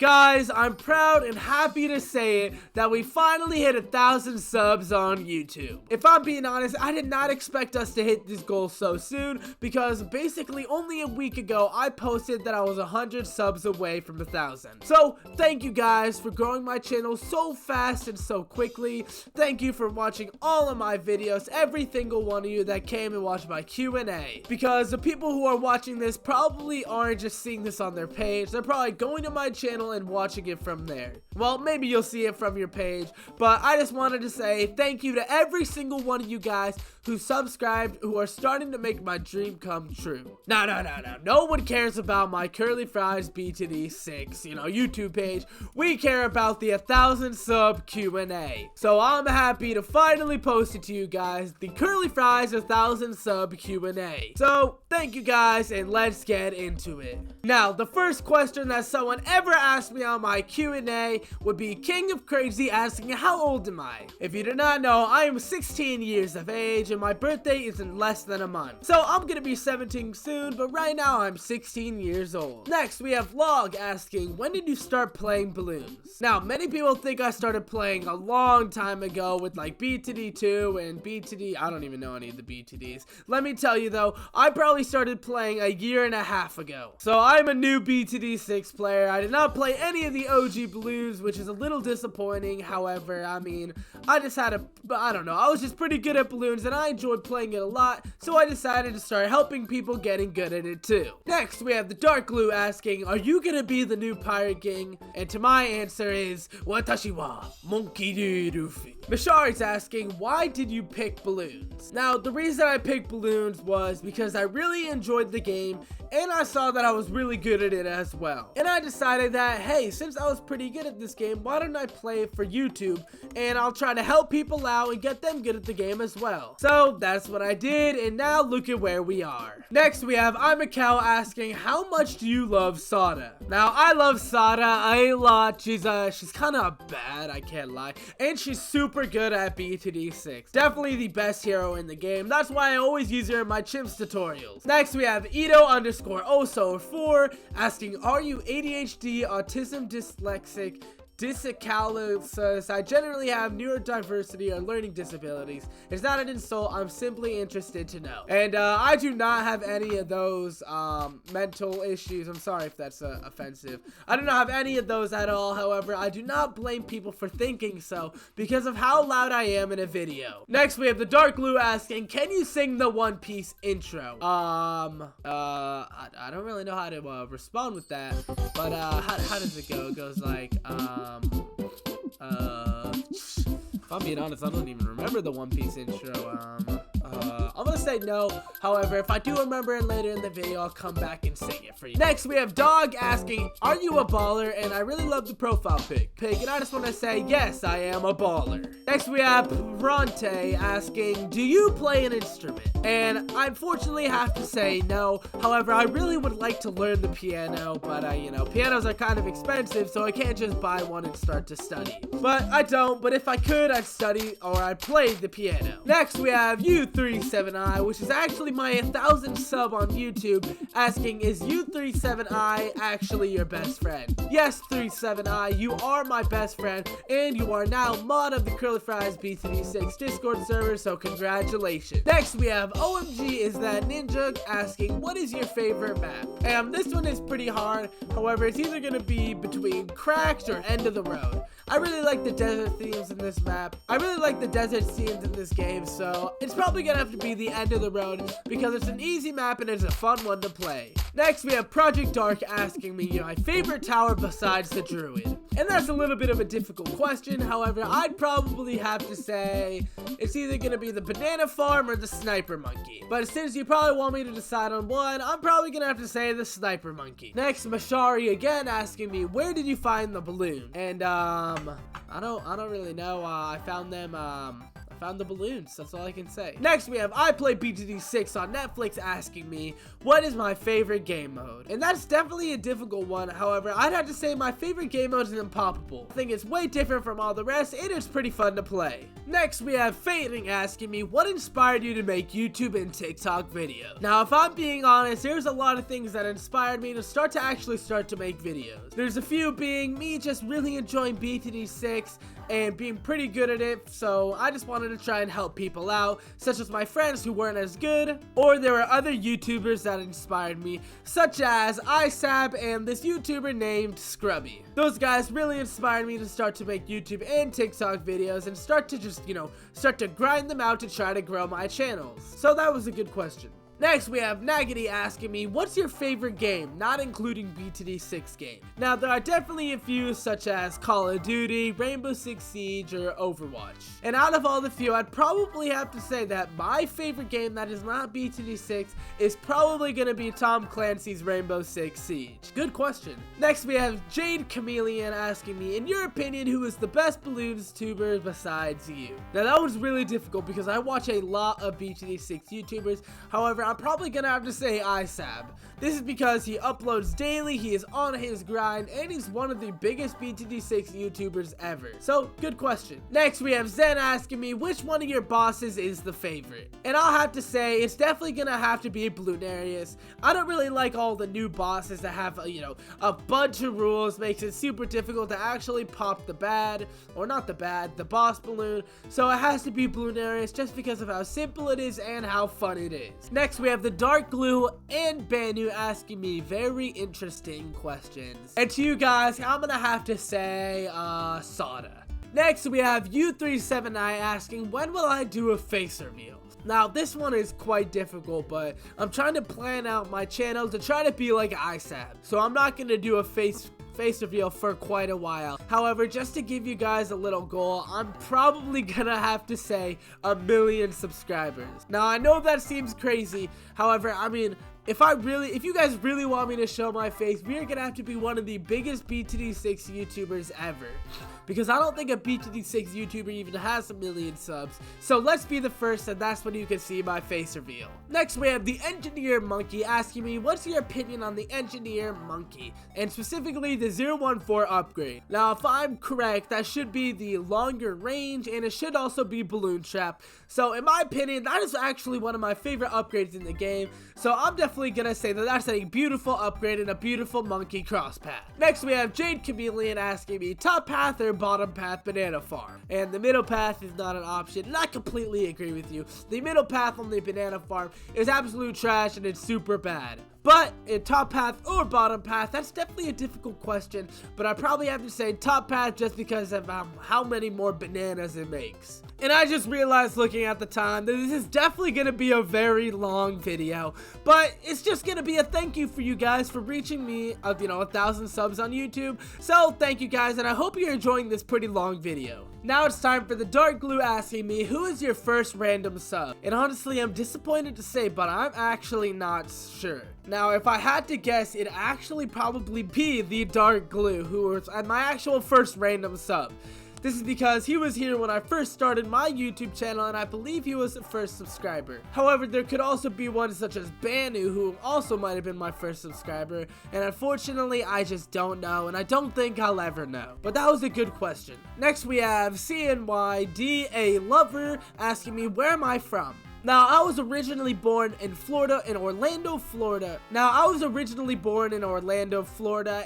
Guys, I'm proud and happy to say it that we finally hit 1,000 subs on YouTube. If I'm being honest, I did not expect us to hit this goal so soon because basically only a week ago I posted that I was 100 subs away from 1,000. So thank you guys for growing my channel so fast and so quickly. Thank you for watching all of my videos, every single one of you that came and watched my Q&A. Because the people who are watching this probably aren't just seeing this on their page, they're probably going to my channel and watching it from there. Well, maybe you'll see it from your page, but I just wanted to say thank you to every single one of you guys who subscribed, who are starting to make my dream come true. No one cares about my CurlyFrys B2D6, YouTube page. We care about the 1,000 sub Q&A. So I'm happy to finally post it to you guys, the CurlyFrys 1,000 sub Q&A. So thank you guys, and let's get into it. Now, the first question that someone ever asked me on my Q&A would be King of Crazy asking, how old am I? If you do not know, I am 16 years of age and my birthday is in less than a month. So I'm gonna be 17 soon, but right now I'm 16 years old. Next, we have Log asking, when did you start playing balloons? Now, many people think I started playing a long time ago with like B2D2 and B2D, I don't even know any of the B2Ds. Let me tell you though, I probably started playing a year and a half ago. So I'm a new B2D6 player. I did not play any of the OG balloons, which is a little disappointing. However, I mean, I don't know, I was just pretty good at balloons and I enjoyed playing it a lot, so I decided to start helping people getting good at it too. Next, we have the Dark Glue asking, are you gonna be the new Pirate King? And to my answer is, Watashi wa Monkey D. Luffy. Mashari's asking, why did you pick balloons? Now, the reason I picked balloons was because I really enjoyed the game and I saw that I was really good at it as well. And I decided that, hey, since I was pretty good at this game, why don't I play it for YouTube and I'll try to help people out and get them good at the game as well. So that's what I did, and now look at where we are. Next, we have I'm a Cow asking, how much do you love Sada? Now, I love Sada a lot. She's kind of bad, I can't lie, and she's super good at B2D6. Definitely the best hero in the game. That's why I always use her in my chimps tutorials. Next, we have Ito_Oso4 asking, are you ADHD, autism, dyslexic, dyscalculia? I generally have neurodiversity or learning disabilities. It's not an insult, I'm simply interested to know. And I do not have any of those mental issues. I'm sorry if that's offensive. I do not have any of those at all. However, I do not blame people for thinking so because of how loud I am in a video. Next, we have the Dark Glue asking, can you sing the One Piece intro? I don't really know how to respond with that, but how does it go? It goes like, if I'm being honest, I don't even remember the One Piece intro. I'm gonna say no. However, if I do remember it later in the video, I'll come back and sing it for you. Next, we have Dog asking, are you a baller? And I really love the profile pic. And I just want to say, yes, I am a baller. Next, we have Bronte asking, do you play an instrument? And I unfortunately have to say no. However, I really would like to learn the piano, but pianos are kind of expensive, so I can't just buy one and start to study. But I don't, but if I could, I'd study or I'd play the piano. Next, we have U37I, which is actually my 1,000 sub on YouTube, asking, is U37I actually your best friend? Yes, 37I, you are my best friend, and you are now mod of the CurlyFrys B2D6 Discord server, so congratulations. Next, we have OMG is that Ninja asking, what is your favorite map? And this one is pretty hard. However, it's either going to be between Cracked or End of the Road. I really like the desert themes in this map. I really like the desert scenes in this game, so it's probably gonna have to be the End of the Road because it's an easy map and it's a fun one to play. Next, we have Project Dark asking me my favorite tower besides the Druid. And that's a little bit of a difficult question. However, I'd probably have to say it's either gonna be the Banana Farm or the Sniper Monkey. But since you probably want me to decide on one, I'm probably gonna have to say the Sniper Monkey. Next, Mashari again asking me, where did you find the balloon? And I don't really know. I found them I found the balloons. That's all I can say. Next, we have I Play BTD6 on Netflix asking me, what is my favorite game mode? And that's definitely a difficult one. However, I'd have to say my favorite game mode is Impossible. I think it's way different from all the rest, and it's pretty fun to play. Next, we have Fading asking me, what inspired you to make YouTube and TikTok videos? Now, if I'm being honest, there's a lot of things that inspired me to start to make videos. There's a few being me just really enjoying BTD6 and being pretty good at it, so I just wanted to try and help people out, such as my friends who weren't as good, or there were other YouTubers that inspired me, such as ISAB and this YouTuber named Scrubby. Those guys really inspired me to start to make YouTube and TikTok videos and start to grind them out to try to grow my channels. So that was a good question. Next, we have Nagity asking me, what's your favorite game, not including BTD6 game? Now, there are definitely a few, such as Call of Duty, Rainbow Six Siege, or Overwatch. And out of all the few, I'd probably have to say that my favorite game that is not BTD6 is probably going to be Tom Clancy's Rainbow Six Siege. Good question. Next, we have Jade Chameleon asking me, in your opinion, who is the best balloons tuber besides you? Now, that was really difficult because I watch a lot of BTD6 YouTubers. However, I'm probably gonna have to say ISAB. This is because he uploads daily, he is on his grind, and he's one of the biggest BTD6 YouTubers ever. So, good question. Next, we have Zen asking me, which one of your bosses is the favorite? And I'll have to say, it's definitely gonna have to be Bloonarius. I don't really like all the new bosses that have, a bunch of rules, makes it super difficult to actually pop the boss balloon. So it has to be Bloonarius just because of how simple it is and how fun it is. Next, we have the Dark Glue and Banu asking me very interesting questions. And to you guys, I'm gonna have to say, Soda. Next, we have U379 asking, when will I do a face reveal? Now, this one is quite difficult, but I'm trying to plan out my channel to try to be like ISAB. So I'm not gonna do a face reveal for quite a while. However, just to give you guys a little goal, I'm probably gonna have to say 1 million subscribers. Now, I know that seems crazy. However, I mean, if you guys really want me to show my face, we're gonna have to be one of the biggest BTD6 YouTubers ever. Because I don't think a BTD6 YouTuber even has 1 million subs. So let's be the first, and that's when you can see my face reveal. Next, we have the Engineer Monkey asking me, what's your opinion on the Engineer Monkey? And specifically the 014 upgrade. Now, if I'm correct, that should be the longer range, and it should also be Balloon Trap. So in my opinion, that is actually one of my favorite upgrades in the game. So I'm definitely gonna say that that's a beautiful upgrade and a beautiful monkey cross path. Next, we have Jade Chameleon asking me, top path or bottom path banana farm? And the middle path is not an option, and I completely agree with you. The middle path on the banana farm is absolute trash and it's super bad. But in top path or bottom path, that's definitely a difficult question, but I probably have to say top path just because of how many more bananas it makes. And I just realized looking at the time that this is definitely going to be a very long video, but it's just going to be a thank you for you guys for reaching me of 1,000 subs on YouTube. So thank you guys, and I hope you're enjoying this pretty long video. Now it's time for the Dark Glue asking me, who is your first random sub? And honestly, I'm disappointed to say, but I'm actually not sure. Now, if I had to guess, it'd actually probably be the Dark Glue, who was my actual first random sub. This is because he was here when I first started my YouTube channel, and I believe he was the first subscriber. However, there could also be one such as Banu, who also might have been my first subscriber, and unfortunately, I just don't know, and I don't think I'll ever know. But that was a good question. Next, we have CNYDA Lover asking me, where am I from? Now, I was originally born in Orlando, Florida.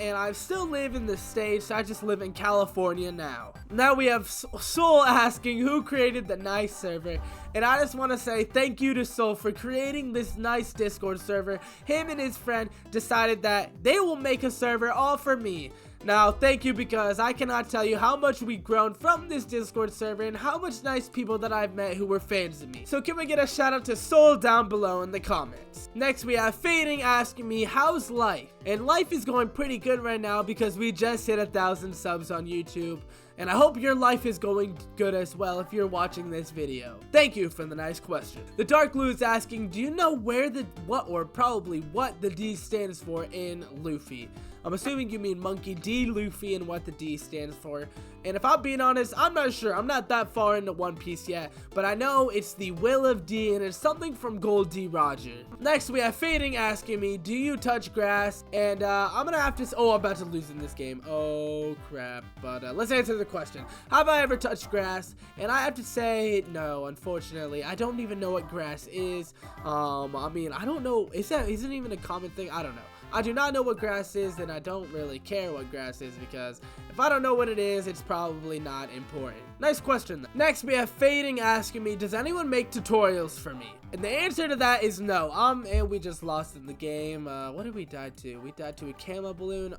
And I still live in the States. I just live in California now. Now we have Soul asking who created the nice server. And I just want to say thank you to Soul for creating this nice Discord server. Him and his friend decided that they will make a server all for me. Now, thank you, because I cannot tell you how much we've grown from this Discord server and how much nice people that I've met who were fans of me. So can we get a shout out to Soul down below in the comments? Next, we have Fading asking me, how's life? And life is going pretty good right now because we just hit 1,000 subs on YouTube. And I hope your life is going good as well if you're watching this video. Thank you for the nice question. The Dark Blue is asking, do you know where the what the D stands for in Luffy? I'm assuming you mean Monkey D. Luffy and what the D stands for. And if I'm being honest, I'm not sure. I'm not that far into One Piece yet, but I know it's the Will of D and it's something from Gold D. Roger. Next, we have Fading asking me, do you touch grass? And I'm gonna have to, I'm about to lose in this game. Oh crap, but let's answer the question. Have I ever touched grass? And I have to say, no, unfortunately. I don't even know what grass is. I mean, I don't know, isn't even a common thing? I don't know. I do not know what grass is, and I don't really care what grass is, because if I don't know what it is, it's probably not important. Nice question though. Next, we have Fading asking me, does anyone make tutorials for me? And the answer to that is no. And we just lost in the game. What did we die to? We died to a camo balloon.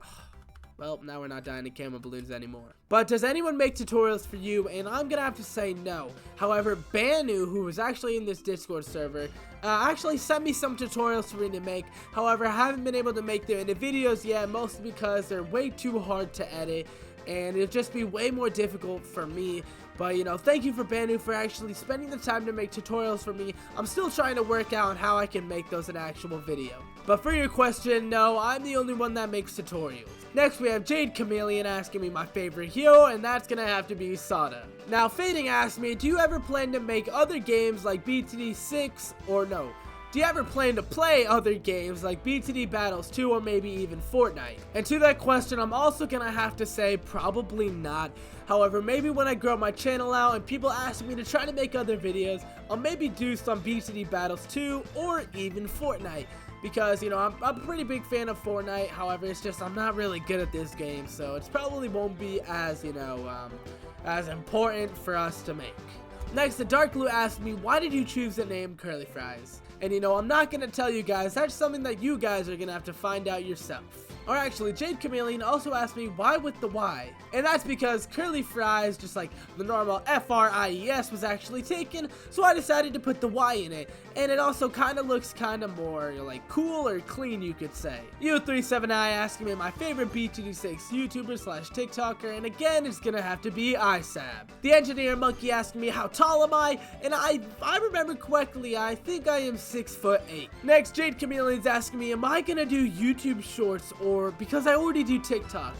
Well, now we're not dying to camo balloons anymore. But does anyone make tutorials for you? And I'm gonna have to say no. However, Banu, who was actually in this Discord server, actually sent me some tutorials for me to make. However, I haven't been able to make them into videos yet, mostly because they're way too hard to edit. And it'll just be way more difficult for me. But, you know, thank you for Banu for actually spending the time to make tutorials for me. I'm still trying to work out how I can make those an actual video. But for your question, no, I'm the only one that makes tutorials. Next, we have Jade Chameleon asking me my favorite hero, and that's gonna have to be Sada. Now, Fading asked me, do you ever plan to make other games like BTD 6 or no? Do you ever plan to play other games like BTD Battles 2 or maybe even Fortnite? And to that question, I'm also gonna have to say probably not. However, maybe when I grow my channel out and people ask me to try to make other videos, I'll maybe do some BTD Battles 2 or even Fortnite. Because, you know, I'm a pretty big fan of Fortnite. However, it's just I'm not really good at this game, so it probably won't be as, you know, as important for us to make. Next, the Dark Blue asked me, why did you choose the name CurlyFrys? And you know, I'm not gonna tell you guys, that's something that you guys are gonna have to find out yourself. Or actually, Jade Chameleon also asked me, why with the Y? And that's because CurlyFrys, just like the normal F-R-I-E-S, was actually taken, so I decided to put the Y in it. And it also kind of looks kind of more, you know, like cool or clean, you could say. U37I asking me my favorite BTD6 YouTuber slash TikToker, and again, it's gonna have to be ISAB. The Engineer Monkey asking me how tall am I, and if I remember correctly, I think I am 6'8". Next, Jade Chameleon's asking me, am I gonna do YouTube Shorts or because I already do TikToks?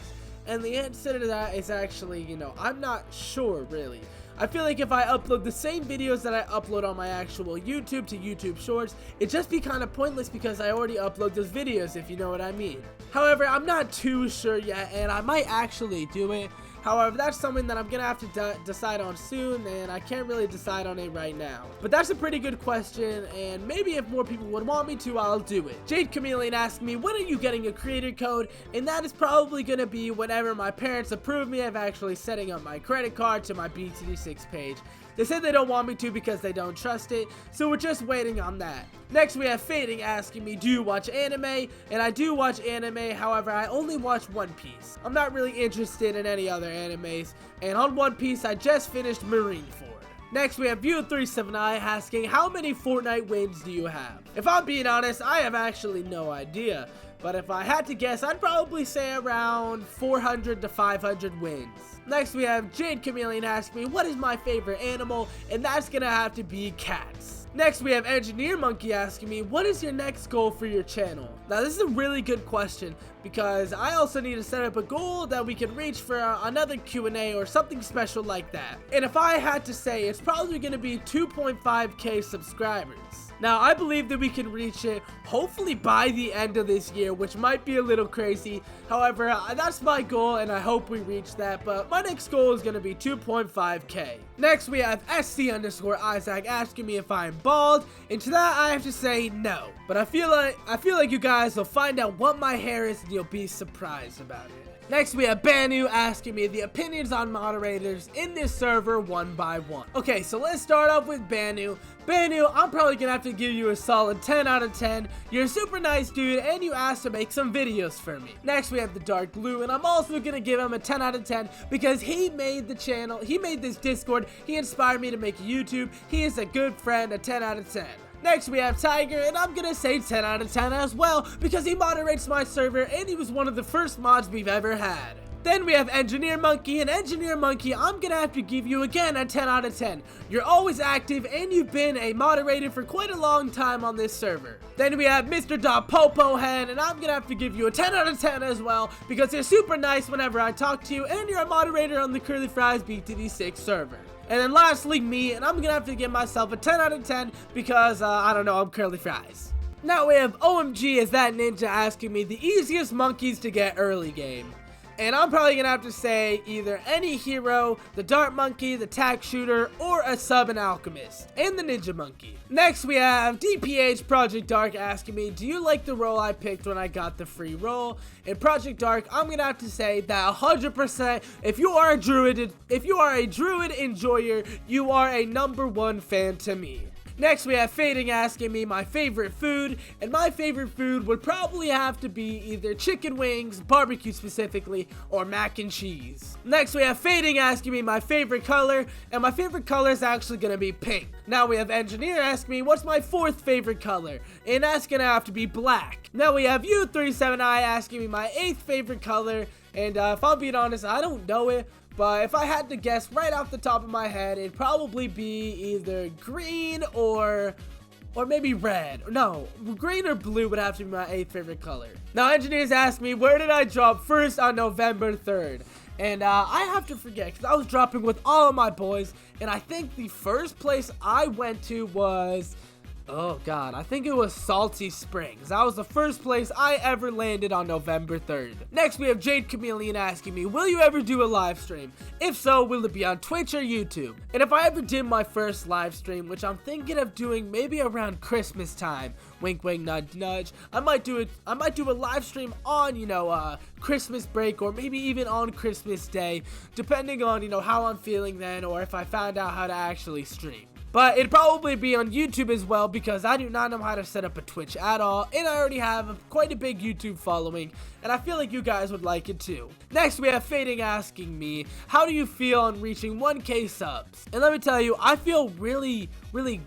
And the answer to that is actually, you know, I'm not sure really. I feel like if I upload the same videos that I upload on my actual YouTube to YouTube Shorts, it'd just be kind of pointless because I already upload those videos, if you know what I mean. However, I'm not too sure yet, and I might actually do it. However, that's something that I'm gonna have to decide on soon, and I can't really decide on it right now. But that's a pretty good question, and maybe if more people would want me to, I'll do it. Jade Chameleon asked me, when are you getting a creator code? And that is probably gonna be whenever my parents approve me of actually setting up my credit card to my BTD6 page. They said they don't want me to because they don't trust it, so we're just waiting on that. Next, we have Fading asking me, do you watch anime? And I do watch anime, however, I only watch One Piece. I'm not really interested in any other animes, and on One Piece, I just finished Marineford. Next, we have View37i asking, how many Fortnite wins do you have? If I'm being honest, I have actually no idea. But if I had to guess, I'd probably say around 400 to 500 wins. Next, we have Jade Chameleon asking me, what is my favorite animal? And that's gonna have to be cats. Next, we have Engineer Monkey asking me, what is your next goal for your channel? Now, this is a really good question because I also need to set up a goal that we can reach for another Q&A or something special like that. And if I had to say, it's probably gonna be 2.5k subscribers. Now, I believe that we can reach it hopefully by the end of this year, which might be a little crazy. However, that's my goal, and I hope we reach that. But my next goal is going to be 2.5k. Next, we have SC_Isaac asking me if I'm bald, and to that, I have to say no. But I feel like you guys will find out what my hair is, and you'll be surprised about it. Next, we have Banu asking me the opinions on moderators in this server one by one. Okay, so let's start off with Banu. Banu, I'm probably gonna have to give you a solid 10 out of 10. You're a super nice dude, and you asked to make some videos for me. Next, we have the Dark Blue, and I'm also gonna give him a 10 out of 10 because he made the channel, he made this Discord, he inspired me to make YouTube. He is a good friend, a 10 out of 10. Next, we have Tiger, and I'm gonna say 10 out of 10 as well because he moderates my server and he was one of the first mods we've ever had. Then we have Engineer Monkey, and Engineer Monkey, I'm gonna have to give you again a 10 out of 10. You're always active, and you've been a moderator for quite a long time on this server. Then we have Mr. Popo Head, and I'm gonna have to give you a 10 out of 10 as well, because you're super nice whenever I talk to you, and you're a moderator on the CurlyFrys BTD6 server. And then lastly, me, and I'm gonna have to give myself a 10 out of 10 because, I don't know, I'm CurlyFrys. Now we have OMG as that ninja asking me the easiest monkeys to get early game. And I'm probably gonna have to say either any hero, the dart monkey, the tack shooter, or a sub and alchemist, and the ninja monkey. Next we have DPH Project Dark asking me, do you like the role I picked when I got the free role? In Project Dark, I'm gonna have to say that 100%, if you are a druid enjoyer, you are a #1 fan to me. Next we have Fading asking me my favorite food, and my favorite food would probably have to be either chicken wings, barbecue specifically, or mac and cheese. Next we have Fading asking me my favorite color, and my favorite color is actually gonna be pink. Now we have Engineer asking me what's my 4th favorite color, and that's gonna have to be black. Now we have U37I asking me my 8th favorite color, and if I'm being honest, I don't know it. But if I had to guess right off the top of my head, it'd probably be either green or maybe red. No, green or blue would have to be my 8th favorite color. Now, Engineers asked me, where did I drop first on November 3rd? And I have to forget, because I was dropping with all of my boys, and I think the first place I went to was... oh god, I think it was Salty Springs. That was the first place I ever landed on November 3rd. Next we have Jade Chameleon asking me, will you ever do a live stream? If so, will it be on Twitch or YouTube? And if I ever did my first live stream, which I'm thinking of doing maybe around Christmas time, wink wink nudge nudge, I might do a live stream on, Christmas break, or maybe even on Christmas Day, depending on, how I'm feeling then, or if I found out how to actually stream. But it'd probably be on YouTube as well, because I do not know how to set up a Twitch at all, and I already have quite a big YouTube following, and I feel like you guys would like it too. Next we have Fading asking me, how do you feel on reaching 1K subs? And let me tell you, I feel really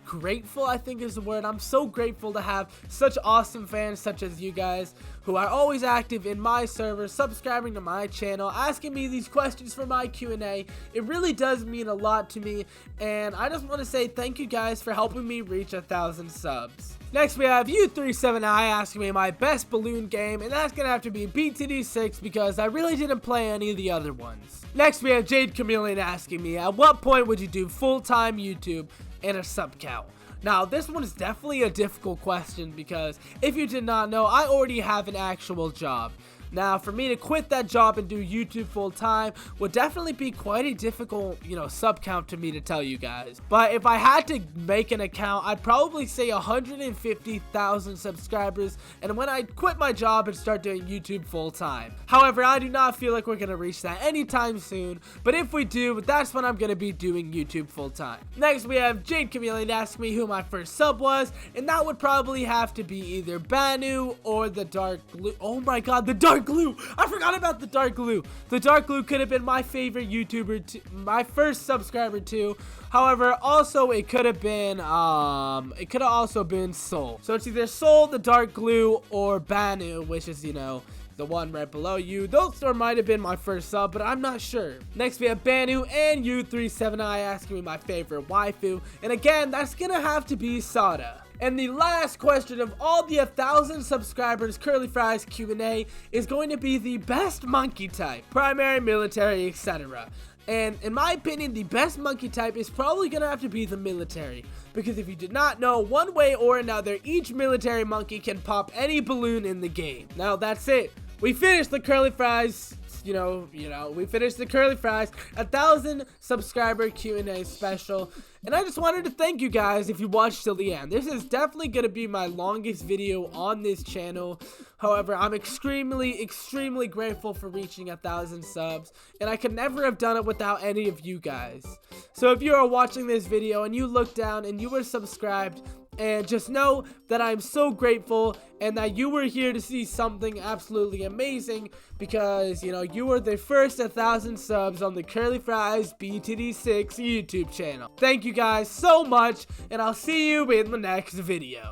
grateful, I think is the word. I'm so grateful to have such awesome fans such as you guys, who are always active in my server, subscribing to my channel, asking me these questions for my Q&A. It really does mean a lot to me, and I just want to say thank you guys for helping me reach 1,000 subs. Next we have U37I asking me my best balloon game, and that's gonna have to be BTD6 because I really didn't play any of the other ones. Next we have Jade Chameleon asking me, at what point would you do full-time YouTube and a sub count? Now, this one is definitely a difficult question because if you did not know, I already have an actual job. Now, for me to quit that job and do YouTube full time would definitely be quite a difficult, sub count to me to tell you guys. But if I had to make an account, I'd probably say 150,000 subscribers, and when I quit my job and start doing YouTube full time. However, I do not feel like we're going to reach that anytime soon, but if we do, that's when I'm going to be doing YouTube full time. Next, we have Jade Chameleon asking me who my first sub was, and that would probably have to be either Banu or the Dark Glue. Oh my god, the Dark Glue! I forgot about the Dark Glue. The Dark Glue could have been my favorite YouTuber, my first subscriber too. However, also it could have also been Soul. So it's either Soul, the Dark Glue, or Banu, which is, the one right below you. Those might have been my first sub, but I'm not sure. Next, we have Banu and U37I asking me my favorite waifu. And again, that's gonna have to be Sada. And the last question of all the 1,000 subscribers CurlyFrys Q&A is going to be the best monkey type, primary, military, etc. And in my opinion, the best monkey type is probably going to have to be the military. Because if you did not know, one way or another, each military monkey can pop any balloon in the game. Now that's it. We finished the CurlyFrys. We finished the CurlyFrys 1,000 subscriber Q&A special. And I just wanted to thank you guys if you watched till the end. This is definitely going to be my longest video on this channel. However, I'm extremely grateful for reaching 1,000 subs. And I could never have done it without any of you guys. So if you are watching this video and you look down and you were subscribed, and just know that I'm so grateful and that you were here to see something absolutely amazing because, you were the first 1,000 subs on the CurlyFrys BTD6 YouTube channel. Thank you guys so much, and I'll see you in the next video.